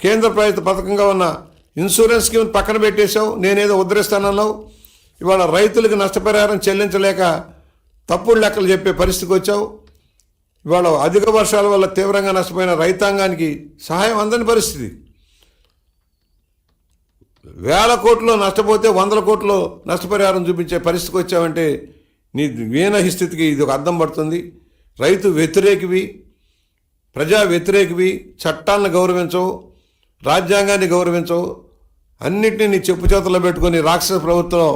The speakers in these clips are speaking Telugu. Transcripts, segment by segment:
కేంద్ర ప్రభుత్వ పథకంగా ఉన్న ఇన్సూరెన్స్ స్కీమ్ పక్కన పెట్టేశావు. నేనేదో ఉద్ధరిస్తానన్నావు. ఇవాళ రైతులకు నష్టపరిహారం చెల్లించలేక తప్పుడు లెక్కలు చెప్పే పరిస్థితికి వచ్చావు. ఇవాళ అధిక వర్షాల వల్ల తీవ్రంగా నష్టపోయిన రైతాంగానికి సహాయం అందని పరిస్థితి. వేల కోట్లు నష్టపోతే 100 కోట్లు నష్టపరిహారం చూపించే పరిస్థితికి వచ్చావంటే నీ వీనహి స్థితికి ఇది ఒక అర్థం పడుతుంది. రైతు వ్యతిరేకివి, ప్రజా వ్యతిరేకివి, చట్టాలను గౌరవించవు, రాజ్యాంగాన్ని గౌరవించవు, అన్నింటినీ నీ చెప్పు చేతుల్లో పెట్టుకొని రాక్షస ప్రభుత్వం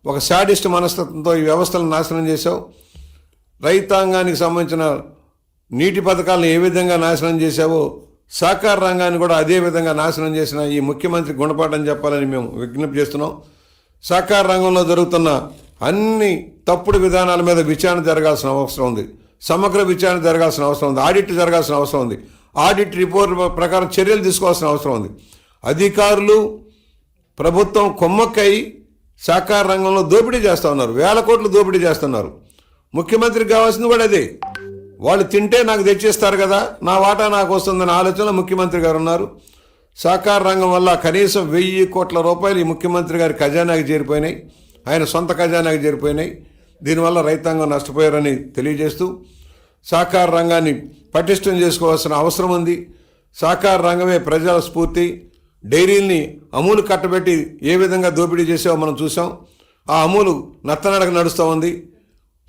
ఒక శాడిస్ట్ మనస్తత్వంతో ఈ వ్యవస్థలను నాశనం చేశావు. రైతాంగానికి సంబంధించిన నీటి పథకాలను ఏ విధంగా నాశనం చేశావో సహకార రంగాన్ని కూడా అదే విధంగా నాశనం చేసిన ఈ ముఖ్యమంత్రి గుణపాఠం చెప్పాలని మేము విజ్ఞప్తి చేస్తున్నాం. సహకార రంగంలో జరుగుతున్న అన్ని తప్పుడు విధానాల మీద విచారణ జరగాల్సిన అవసరం ఉంది. సమగ్ర విచారణ జరగాల్సిన అవసరం ఉంది. ఆడిట్ జరగాల్సిన అవసరం ఉంది. ఆడిట్ రిపోర్ట్ ప్రకారం చర్యలు తీసుకోవాల్సిన అవసరం ఉంది. అధికారులు ప్రభుత్వం కొమ్మక్కై సహకార రంగంలో దోపిడీ చేస్తూ ఉన్నారు. వేల కోట్లు దోపిడీ చేస్తున్నారు. ముఖ్యమంత్రికి కావాల్సింది కూడా అదే. వాళ్ళు తింటే నాకు తెచ్చిస్తారు కదా, నా వాటా నాకు వస్తుందనే ఆలోచనలో ముఖ్యమంత్రి గారు ఉన్నారు. సహకార రంగం వల్ల కనీసం 1000 కోట్ల రూపాయలు ఈ ముఖ్యమంత్రి గారి ఖజానాకి చేరిపోయినాయి, ఆయన సొంత ఖజానాకి చేరిపోయినాయి. దీనివల్ల రైతాంగం నష్టపోయారని తెలియజేస్తూ సహకార రంగాన్ని పటిష్టం చేసుకోవాల్సిన అవసరం ఉంది. సహకార రంగమే ప్రజల స్ఫూర్తి. డైరీల్ని అమూలు కట్టబెట్టి ఏ విధంగా దోపిడీ చేసావో మనం చూసాం. ఆ అమూలు నత్తనడక నడుస్తూ ఉంది.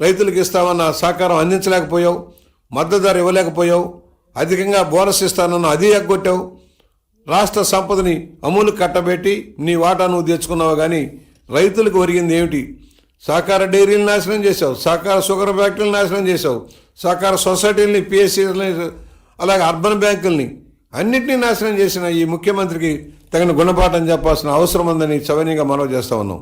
రైతులకు ఇస్తామన్న సహకారం అందించలేకపోయావు, మద్దతు ధర ఇవ్వలేకపోయావు, అధికంగా బోనస్ ఇస్తానన్న అది ఎగ్గొట్టావు. రాష్ట్ర సంపదని అమూలు కట్టబెట్టి నీ వాటా నువ్వు తెచ్చుకున్నావు, కానీ రైతులకు ఒరిగింది ఏమిటి? సహకార డైరీలు నాశనం చేసావు, సహకార షుగర్ ఫ్యాక్టరీలు నాశనం చేసావు, సహకార సొసైటీలని, పిఎస్సీలని, అలాగే అర్బన్ బ్యాంకుల్ని అన్నింటినీ నాశనం చేసిన ఈ ముఖ్యమంత్రికి తగిన గుణపాఠం చెప్పాల్సిన అవసరం ఉందని సవినీయంగా మనవి చేస్తూ ఉన్నాం.